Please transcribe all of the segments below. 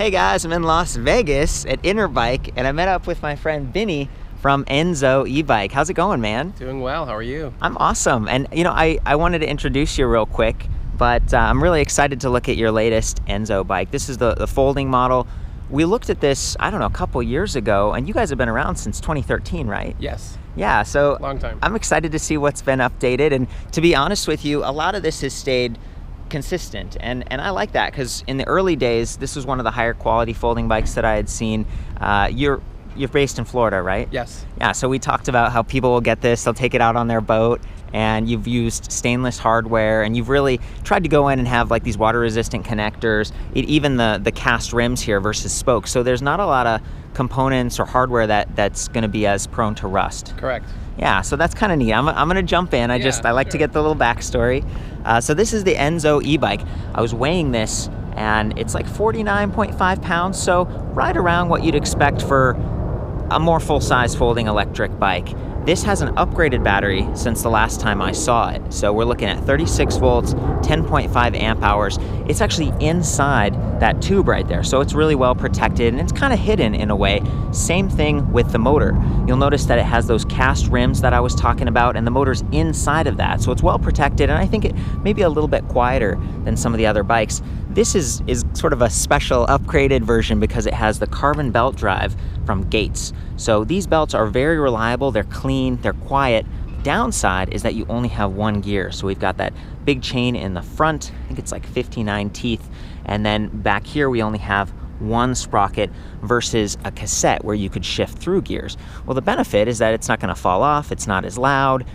Hey guys, I'm in Las Vegas at Interbike, and I met up with my friend Vinny from Enzo Ebikes. How's it going, man? Doing well. How are you? I'm awesome. And you know, I wanted to introduce you real quick, but I'm really excited to look at your latest Enzo bike. This is the folding model. We looked at this, I don't know, a couple years ago, and you guys have been around since 2013, right? Yes. Yeah, so Long time. I'm excited to see what's been updated, and to be honest with you, a lot of this has stayed consistent, and I like that, because in the early days, this was one of the higher quality folding bikes that I had seen. You're based in Florida, right? Yes. Yeah, so we talked about how people will get this, they'll take it out on their boat, and you've used stainless hardware, and you've really tried to go in and have like these water resistant connectors, even the cast rims here versus spokes. So there's not a lot of components or hardware that's going to be as prone to rust. Correct. Yeah, so that's kind of neat. I'm going to jump in. I like to get the little backstory. So this is the Enzo Ebike. I was weighing this, and it's like 49.5 pounds, so right around what you'd expect for a more full-size folding electric bike. This has an upgraded battery since the last time I saw it. So we're looking at 36 volts, 10.5 amp hours. It's actually inside that tube right there. So it's really well protected, and it's kind of hidden in a way. Same thing with the motor. You'll notice that it has those cast rims that I was talking about, and the motor's inside of that. So it's well protected, and I think it may be a little bit quieter than some of the other bikes. This is sort of a special upgraded version because it has the carbon belt drive from Gates. So these belts are very reliable, they're clean, they're quiet. Downside is that you only have one gear. So we've got that big chain in the front, I think it's like 59 teeth, and then back here we only have one sprocket versus a cassette where you could shift through gears. Well, the benefit is that it's not going to fall off, it's not as loud,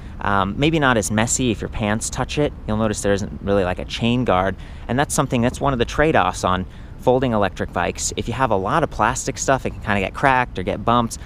maybe not as messy if your pants touch it. You'll notice there isn't really like a chain guard, and that's one of the trade-offs on folding electric bikes. If you have a lot of plastic stuff, it can kind of get cracked or get bumped.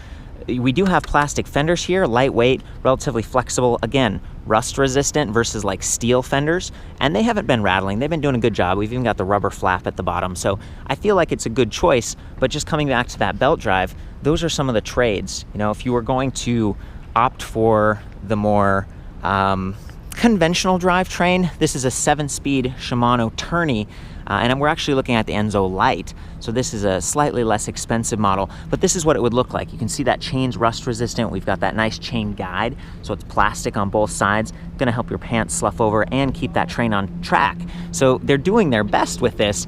We do have plastic fenders here, lightweight, relatively flexible, again, rust resistant versus like steel fenders, and they haven't been rattling. They've been doing a good job. We've even got the rubber flap at the bottom, so I feel like it's a good choice. But just coming back to that belt drive, those are some of the trades. You know, if you were going to opt for the more conventional drivetrain, this is a 7-speed Shimano tourney, and we're actually looking at the Enzo Lite. So this is a slightly less expensive model, but this is what it would look like. You can see that chain's rust resistant. We've got that nice chain guide, so it's plastic on both sides, gonna help your pants slough over and keep that train on track. So they're doing their best with this,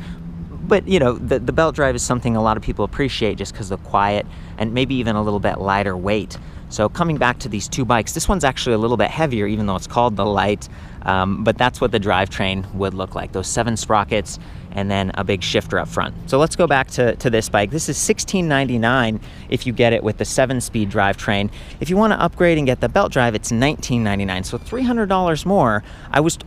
but you know, the belt drive is something a lot of people appreciate just because of the quiet and maybe even a little bit lighter weight. So coming back to these two bikes, this one's actually a little bit heavier, even though it's called the Lite, but that's what the drivetrain would look like, those 7 sprockets and then a big shifter up front. So let's go back to this bike. This is $16.99 if you get it with the 7-speed drivetrain. If you want to upgrade and get the belt drive, it's $19.99, so $300 more. I was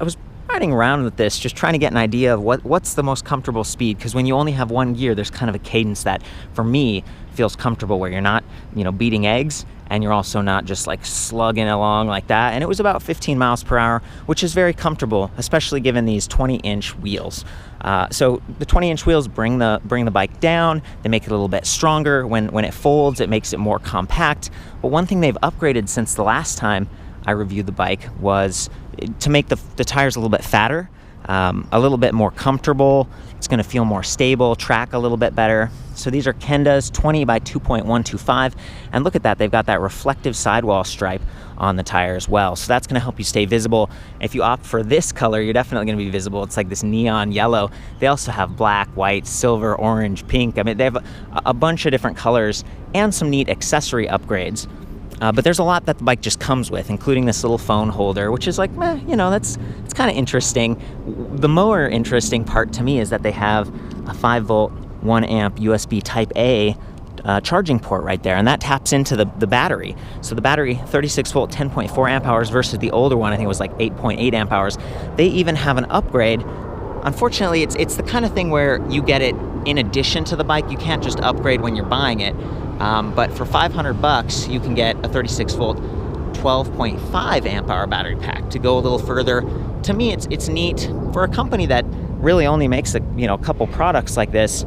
riding around with this, just trying to get an idea of what's the most comfortable speed, because when you only have one gear, there's kind of a cadence that, for me, feels comfortable, where you're not, you know, beating eggs, and you're also not just like slugging along like that. And it was about 15 miles per hour, which is very comfortable, especially given these 20-inch wheels. So the 20-inch wheels bring the bike down. They make it a little bit stronger. When it folds, it makes it more compact. But one thing they've upgraded since the last time I reviewed the bike was to make the tires a little bit fatter, a little bit more comfortable. It's going to feel more stable, track a little bit better. So these are Kendas 20 by 2.125, and look at that, they've got that reflective sidewall stripe on the tire as well. So that's going to help you stay visible. If you opt for this color, you're definitely going to be visible. It's like this neon yellow. They also have black, white, silver, orange, pink. I mean, they have a bunch of different colors and some neat accessory upgrades. But there's a lot that the bike just comes with, including this little phone holder, which is like, you know, it's kind of interesting. The more interesting part to me is that they have a 5-volt, 1-amp USB Type A charging port right there, and that taps into the battery. So the battery, 36 volt, 10.4 amp hours versus the older one, I think it was like 8.8 amp hours. They even have an upgrade. Unfortunately, it's the kind of thing where you get it in addition to the bike. You can't just upgrade when you're buying it. But for $500, you can get a 36 volt, 12.5 amp hour battery pack to go a little further. To me, it's neat for a company that really only makes a couple products like this.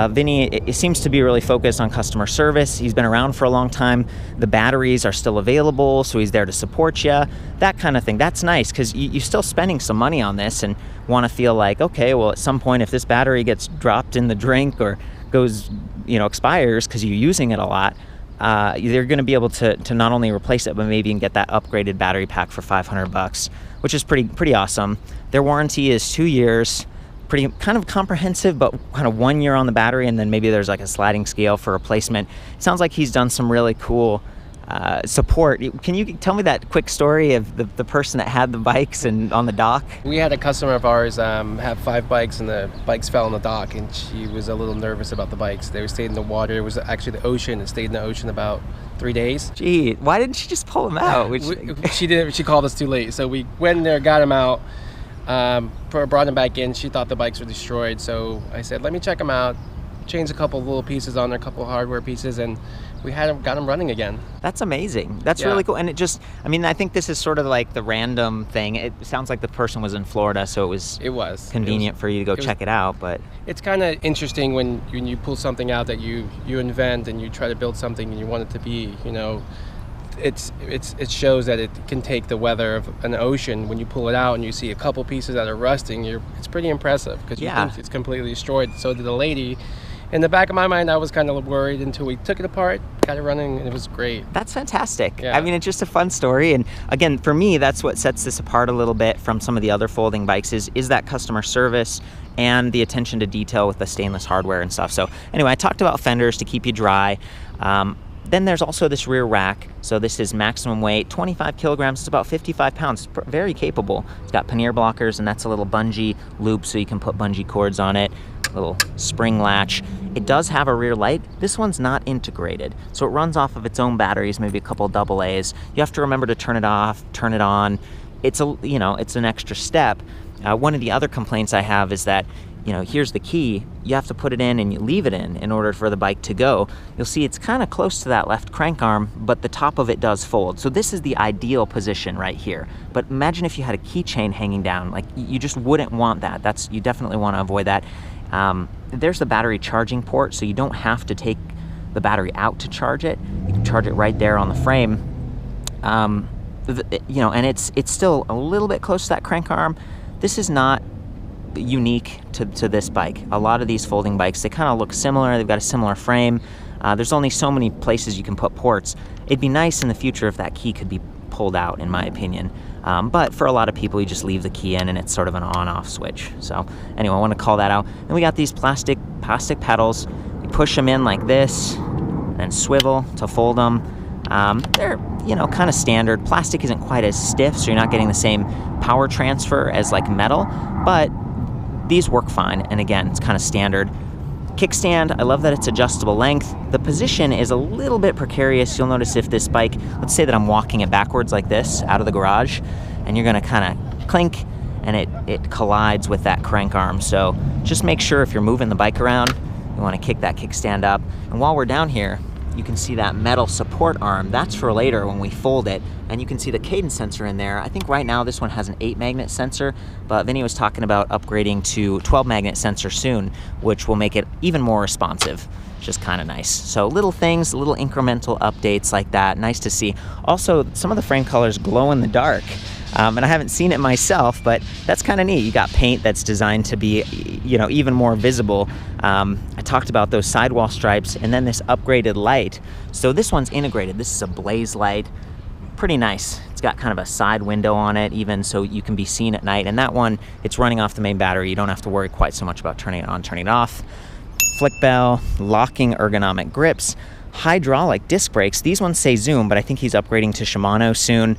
Vinny, it seems to be really focused on customer service. He's been around for a long time. The batteries are still available, so he's there to support you. That kind of thing. That's nice, because you're still spending some money on this and want to feel like, okay, well, at some point, if this battery gets dropped in the drink or goes, expires because you're using it a lot, you're going to be able to not only replace it, but maybe even get that upgraded battery pack for $500, which is pretty awesome. Their warranty is 2 years, pretty kind of comprehensive, but kind of 1 year on the battery, and then maybe there's like a sliding scale for replacement. It sounds like he's done some really cool support. Can you tell me that quick story of the person that had the bikes and on the dock? We had a customer of ours have 5 bikes, and the bikes fell on the dock, and she was a little nervous about the bikes. They stayed in the water. It was actually the ocean. It stayed in the ocean about 3 days. Gee, why didn't she just pull them out? She didn't. She called us too late. So we went in there, got them out, brought them back in. She thought the bikes were destroyed. So I said, let me check them out. Changed a couple of little pieces on there, a couple of hardware pieces, and we got them running again. That's amazing. That's really cool. And it just, I think this is sort of like the random thing. It sounds like the person was in Florida, so it was convenient for you to go check it out. But it's kind of interesting when you pull something out that you invent and you try to build something and you want it to be, it shows that it can take the weather of an ocean. When you pull it out and you see a couple pieces that are rusting, it's pretty impressive because you think it's completely destroyed. So did the lady. In the back of my mind, I was kind of worried until we took it apart, got it running, and it was great. That's fantastic. Yeah. It's just a fun story. And again, for me, that's what sets this apart a little bit from some of the other folding bikes is that customer service and the attention to detail with the stainless hardware and stuff. So anyway, I talked about fenders to keep you dry. Then there's also this rear rack. So this is maximum weight, 25 kilograms. It's about 55 pounds. It's very capable. It's got pannier blockers, and that's a little bungee loop so you can put bungee cords on it. Little spring latch. It does have a rear light. This one's not integrated, so it runs off of its own batteries, maybe a couple AA's. You have to remember to turn it off, turn it on. It's it's an extra step. One of the other complaints I have is that, here's the key. You have to put it in and you leave it in order for the bike to go. You'll see it's kind of close to that left crank arm, but the top of it does fold. So this is the ideal position right here. But imagine if you had a keychain hanging down. Like, you just wouldn't want that. You definitely want to avoid that. There's the battery charging port, so you don't have to take the battery out to charge it. You can charge it right there on the frame. And it's still a little bit close to that crank arm. This is not unique to this bike. A lot of these folding bikes, they kind of look similar. They've got a similar frame. There's only so many places you can put ports. It'd be nice in the future if that key could be pulled out, in my opinion. But for a lot of people, you just leave the key in and it's sort of an on-off switch. So anyway, I want to call that out. Then we got these plastic pedals. You push them in like this, and swivel to fold them. They're, kind of standard. Plastic isn't quite as stiff, so you're not getting the same power transfer as like metal, but these work fine. And again, it's kind of standard. Kickstand, I love that it's adjustable length. The position is a little bit precarious. You'll notice if this bike, let's say that I'm walking it backwards like this out of the garage, and you're gonna kind of clink, and it collides with that crank arm. So just make sure if you're moving the bike around, you wanna kick that kickstand up. And while we're down here, you can see that metal support arm. That's for later when we fold it. And you can see the Cadence sensor in there. I think right now this one has an 8-magnet sensor, but Vinny was talking about upgrading to 12-magnet sensor soon, which will make it even more responsive, which is kind of nice. So little things, little incremental updates like that, nice to see. Also, some of the frame colors glow in the dark. And I haven't seen it myself, but that's kind of neat. You got paint that's designed to be, even more visible. I talked about those sidewall stripes, and then this upgraded light. So this one's integrated. This is a blaze light. Pretty nice. It's got kind of a side window on it, even so you can be seen at night. And that one, it's running off the main battery. You don't have to worry quite so much about turning it on, turning it off. Flick bell, locking ergonomic grips, hydraulic disc brakes. These ones say Zoom, but I think he's upgrading to Shimano soon.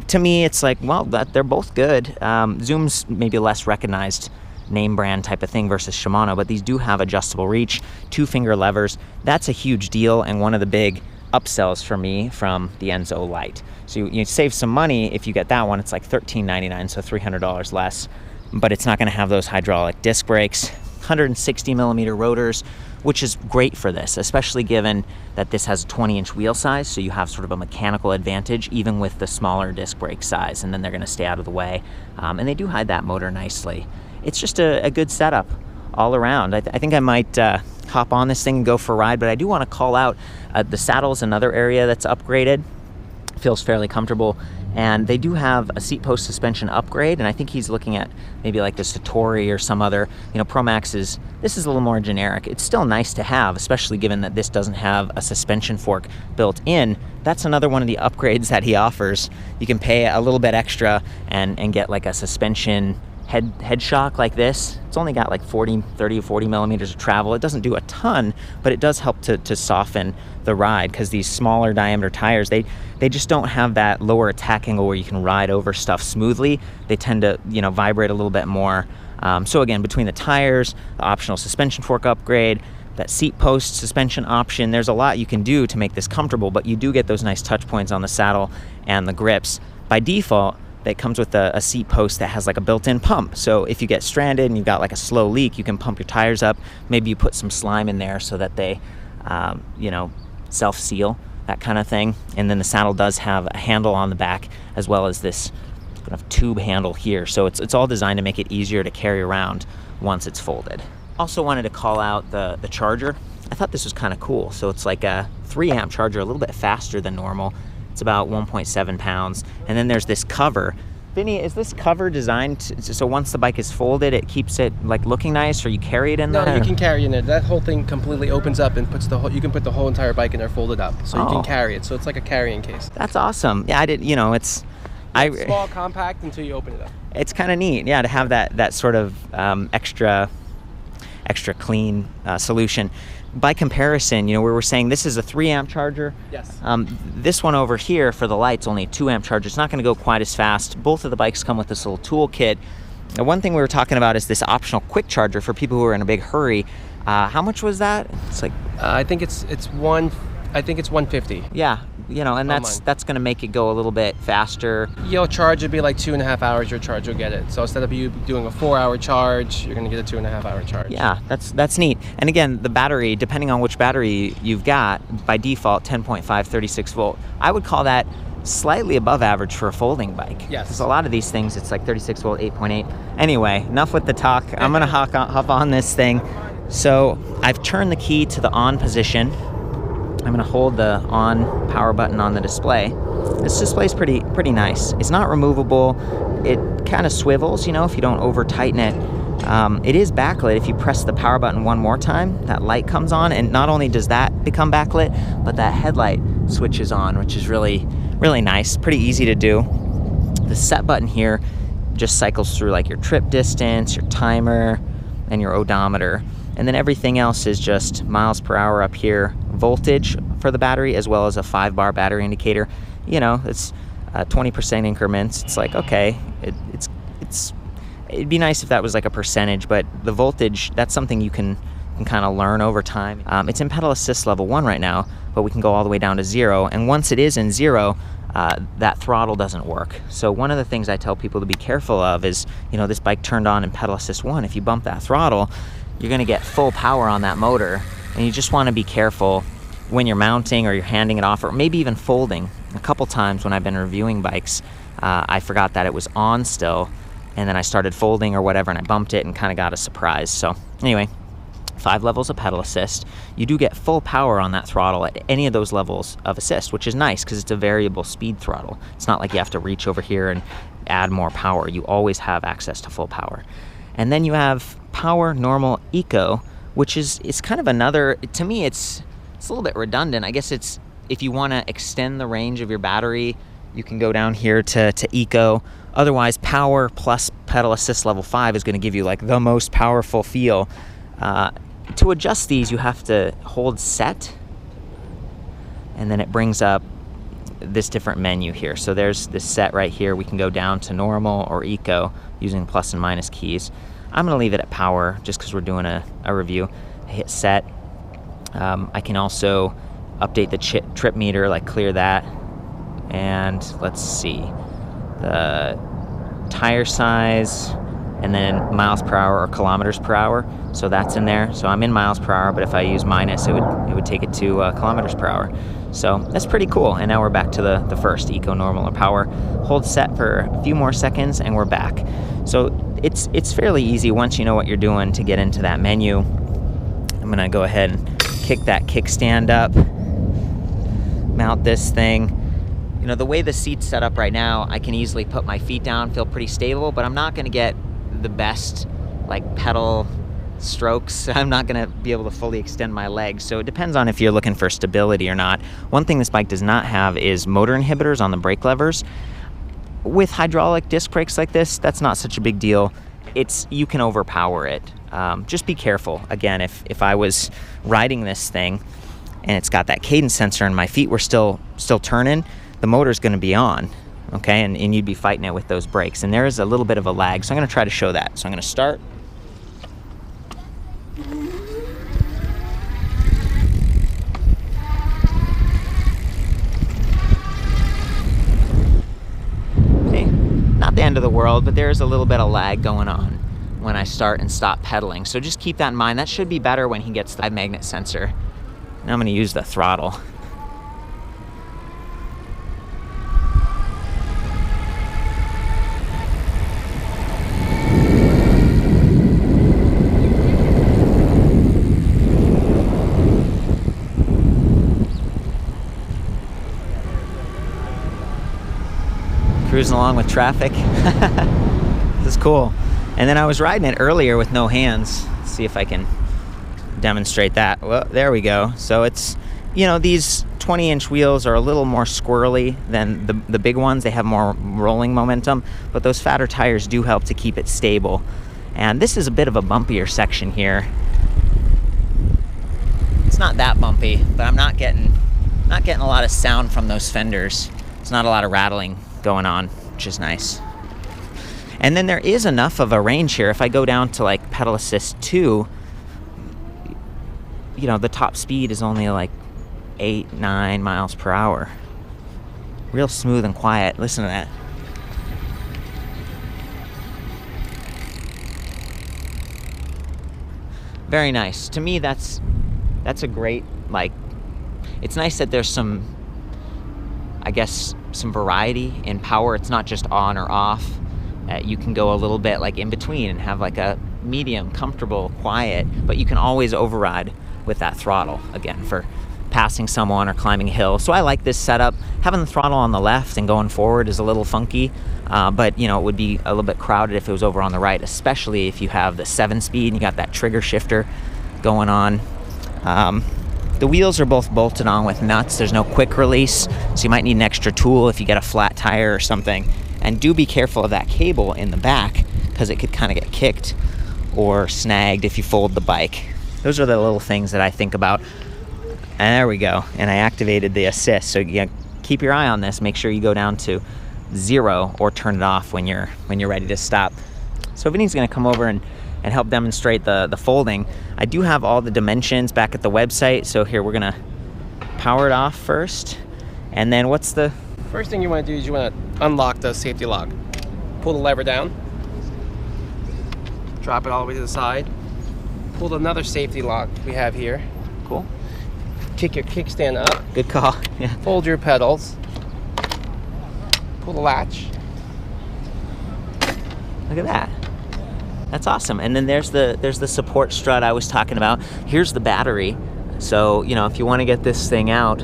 To me, it's like, well, they're both good. Zoom's maybe a less recognized name brand type of thing versus Shimano, but these do have adjustable reach, 2-finger levers. That's a huge deal, and one of the big upsells for me from the Enzo Lite. So you save some money if you get that one. It's like $13.99, so $300 less, but it's not going to have those hydraulic disc brakes. 160 millimeter rotors, which is great for this, especially given that this has a 20-inch wheel size, so you have sort of a mechanical advantage even with the smaller disc brake size, and then they're going to stay out of the way. And they do hide that motor nicely. It's just a good setup all around. I think I might hop on this thing and go for a ride, but I do want to call out the saddle's another area that's upgraded. Feels fairly comfortable. And they do have a seat post suspension upgrade, and I think he's looking at maybe like the Satori or some other, you know, Pro Max this is a little more generic. It's still nice to have, especially given that this doesn't have a suspension fork built in. That's another one of the upgrades that he offers. You can pay a little bit extra and get like a suspension head shock like this. It's only got like 30 or 40 millimeters of travel. It doesn't do a ton, but it does help to soften the ride, because these smaller diameter tires, they just don't have that lower attack angle where you can ride over stuff smoothly. They tend to, you know, vibrate a little bit more. So again, between the tires, the optional suspension fork upgrade, that seat post suspension option, there's a lot you can do to make this comfortable, but you do get those nice touch points on the saddle and the grips. By default, that comes with a seat post that has like a built-in pump. So if you get stranded and you've got like a slow leak, you can pump your tires up. Maybe you put some slime in there so that they, you know, self-seal, that kind of thing. And then the saddle does have a handle on the back, as well as this kind of tube handle here. So it's all designed to make it easier to carry around once it's folded. Also wanted to call out the charger. I thought this was kind of cool. So it's like a 3 amp charger, a little bit faster than normal. It's about 1.7 pounds. And then there's this cover. Vinny, is this cover designed so once the bike is folded, it keeps it like looking nice, or you carry it in there? No, you can carry in it. That whole thing completely opens up and puts you can put the whole entire bike in there folded up. So you can carry it. So it's like a carrying case. That's awesome. Yeah, I did, you know, it's small, compact until you open it up. It's kind of neat, yeah, to have that sort of extra clean solution. By comparison, you know, we were saying this is a 3 amp charger. Yes. This one over here for the light's only a 2 amp charger. It's not going to go quite as fast. Both of the bikes come with this little toolkit. The one thing we were talking about is this optional quick charger for people who are in a big hurry. How much was that? It's like I think it's 150. Yeah, you know, and that's going to make it go a little bit faster. Your charge would be like 2.5 hours. Your charge will get it. So instead of you doing a 4-hour charge, you're going to get a 2.5 hour charge. Yeah, that's neat. And again, the battery, depending on which battery you've got, by default 10.5 36 volt. I would call that slightly above average for a folding bike. Yes. Because a lot of these things, it's like 36 volt, 8.8. Anyway, enough with the talk. I'm going to hop on this thing. So I've turned the key to the on position. I'm going to hold the on power button on the display. This display is pretty nice. It's not removable. It kind of swivels, you know, if you don't over tighten it. It is backlit. If you press the power button one more time, that light comes on, and not only does that become backlit, but that headlight switches on, which is really nice. Pretty easy to do. The set button here just cycles through like your trip distance, your timer, and your odometer. And then everything else is just miles per hour up here, voltage for the battery, as well as a 5-bar battery indicator. You know, it's 20% increments. It's like, okay, it'd be nice if that was like a percentage, but the voltage, that's something you can kind of learn over time. It's in pedal assist level 1 right now, but we can go all the way down to 0. And once it is in 0, that throttle doesn't work. So one of the things I tell people to be careful of is, you know, this bike turned on in pedal assist 1. If you bump that throttle, you're going to get full power on that motor, and you just want to be careful when you're mounting or you're handing it off, or maybe even folding. A couple times when I've been reviewing bikes, I forgot that it was on still, and then I started folding or whatever, and I bumped it and kind of got a surprise. So anyway, 5 levels of pedal assist. You do get full power on that throttle at any of those levels of assist, which is nice because it's a variable speed throttle. It's not like you have to reach over here and add more power. You always have access to full power. And then you have power, normal, eco, which is kind of another, to me it's a little bit redundant. I guess it's, if you want to extend the range of your battery, you can go down here to eco. Otherwise, power plus pedal assist level 5 is going to give you like the most powerful feel. To adjust these, you have to hold set, and then it brings up this different menu here. So there's this set right here. We can go down to normal or eco using plus and minus keys. I'm going to leave it at power just because we're doing a review. I hit set. I can also update the trip meter, like clear that. And let's see, the tire size, and then miles per hour or kilometers per hour. So that's in there. So I'm in miles per hour, but if I use minus, it would take it to kilometers per hour. So that's pretty cool. And now we're back to the first, eco, normal, or power. Hold set for a few more seconds and we're back. So it's fairly easy once you know what you're doing to get into that menu. I'm gonna go ahead and kick that kickstand up, mount this thing. You know, the way the seat's set up right now, I can easily put my feet down, feel pretty stable, but I'm not gonna get the best like pedal strokes. I'm not gonna be able to fully extend my legs. So it depends on if you're looking for stability or not. One thing this bike does not have is motor inhibitors on the brake levers. With hydraulic disc brakes like this, that's not such a big deal. You can overpower it. Just be careful. Again, if I was riding this thing and it's got that cadence sensor and my feet were still turning, the motor's gonna be on, okay? And you'd be fighting it with those brakes. And there is a little bit of a lag, so I'm gonna try to show that. So I'm gonna start. Okay, not the end of the world, but there is a little bit of lag going on when I start and stop pedaling. So just keep that in mind. That should be better when he gets the magnet sensor. Now I'm gonna use the throttle. Cruising along with traffic. This is cool. And then I was riding it earlier with no hands. Let's see if I can demonstrate that. Well, there we go. So it's, you know, these 20-inch wheels are a little more squirrely than the big ones. They have more rolling momentum, but those fatter tires do help to keep it stable. And this is a bit of a bumpier section here. It's not that bumpy, but I'm not getting a lot of sound from those fenders. It's not a lot of rattling going on, which is nice. And then there is enough of a range here. If I go down to like pedal assist 2, you know, the top speed is only like 8-9 miles per hour. Real smooth and quiet. Listen to that. Very nice. To me, that's a great, like, it's nice that there's some, I guess, some variety in power. It's not just on or off. You can go a little bit like in between and have like a medium, comfortable, quiet, but you can always override with that throttle, again, for passing someone or climbing a hill. So I like this setup. Having the throttle on the left and going forward is a little funky, but you know, it would be a little bit crowded if it was over on the right, especially if you have the 7-speed and you got that trigger shifter going on. The wheels are both bolted on with nuts. There's no quick release, so you might need an extra tool if you get a flat tire or something. And do be careful of that cable in the back, because it could kind of get kicked or snagged if you fold the bike. Those are the little things that I think about. And there we go. And I activated the assist. So yeah, keep your eye on this. Make sure you go down to 0 or turn it off when you're ready to stop. So Vinny's gonna come over and help demonstrate the folding. I do have all the dimensions back at the website. So here, we're gonna power it off first. And then what's the... First thing you want to do is you want to unlock the safety lock. Pull the lever down. Drop it all the way to the side. Pull another safety lock we have here. Cool. Kick your kickstand up. Good call. Yeah. Fold your pedals. Pull the latch. Look at that. That's awesome. And then there's the support strut I was talking about. Here's the battery. So, you know, if you want to get this thing out,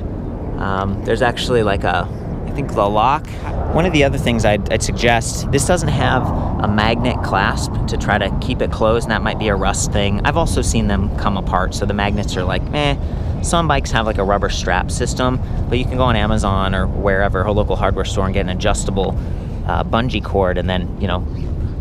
there's actually like I think the lock. One of the other things I'd suggest, this doesn't have a magnet clasp to try to keep it closed, and that might be a rust thing. I've also seen them come apart, so the magnets are like, meh. Some bikes have like a rubber strap system, but you can go on Amazon or wherever, a local hardware store, and get an adjustable bungee cord, and then, you know,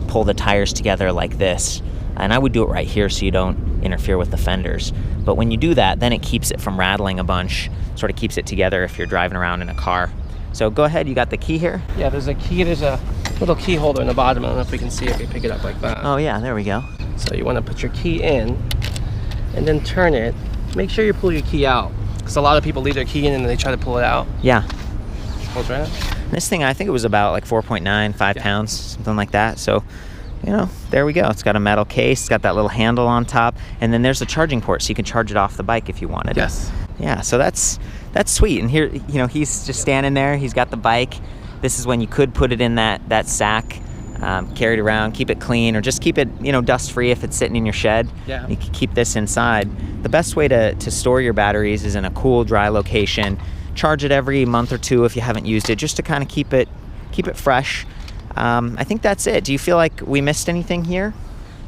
pull the tires together like this. And I would do it right here so you don't interfere with the fenders. But when you do that, then it keeps it from rattling a bunch, sort of keeps it together if you're driving around in a car. So go ahead, you got the key here? Yeah, there's a key, there's a little key holder in the bottom. I don't know if we can see if we pick it up like that. Oh yeah, there we go. So you want to put your key in and then turn it. Make sure you pull your key out, because a lot of people leave their key in and then they try to pull it out. Yeah. Hold right out. This thing, I think it was about like 4.9, 5 pounds, something like that. So, you know, there we go. It's got a metal case, it's got that little handle on top, and then there's a charging port so you can charge it off the bike if you wanted. Yes. Yeah, so that's sweet. And here, you know, he's just standing there. He's got the bike. This is when you could put it in that sack, carry it around, keep it clean, or just keep it, you know, dust-free if it's sitting in your shed. Yeah. You can keep this inside. The best way to store your batteries is in a cool, dry location. charge it every month or two if you haven't used it, just to kind of keep it fresh. I think that's it. Do you feel like we missed anything here?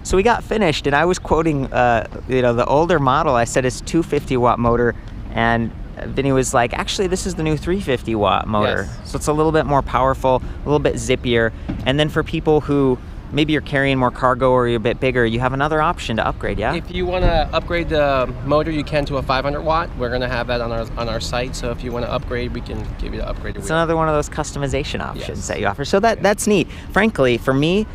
So we got finished, and I was quoting the older model. I said it's 250 watt motor, and Vinny was like, actually this is the new 350 watt motor. Yes. So it's a little bit more powerful, a little bit zippier. And then for people who maybe you're carrying more cargo or you're a bit bigger, you have another option to upgrade, yeah? If you want to upgrade the motor, you can to a 500 watt. We're going to have that on our site. So if you want to upgrade, we can give you the upgrade. It's another one of those customization options that you offer. So that's neat. Frankly, for me,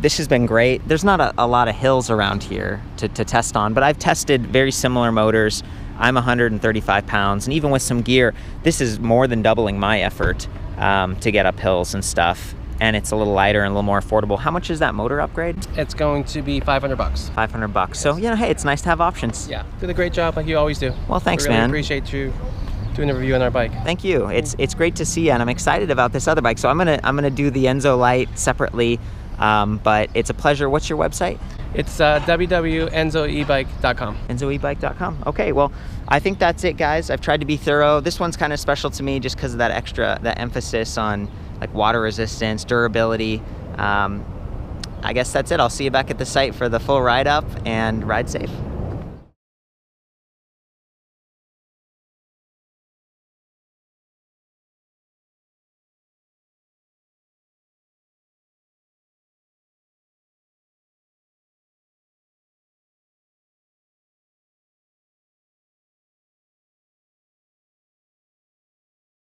this has been great. There's not a lot of hills around here to test on, but I've tested very similar motors. I'm 135 pounds, and even with some gear, this is more than doubling my effort to get up hills and stuff. And it's a little lighter and a little more affordable. How much is that motor upgrade? It's going to be $500. $500. Yes. So, hey, it's nice to have options. Yeah, did a great job like you always do. Well, thanks, we really man. Appreciate you doing a review on our bike. Thank you. It's great to see you, and I'm excited about this other bike. So I'm gonna do the Enzo Lite separately, but it's a pleasure. What's your website? It's www.enzoebike.com. EnzoEbike.com. Okay, well, I think that's it, guys. I've tried to be thorough. This one's kind of special to me just because of that emphasis on like water resistance, durability. I guess that's it. I'll see you back at the site for the full ride up, and ride safe.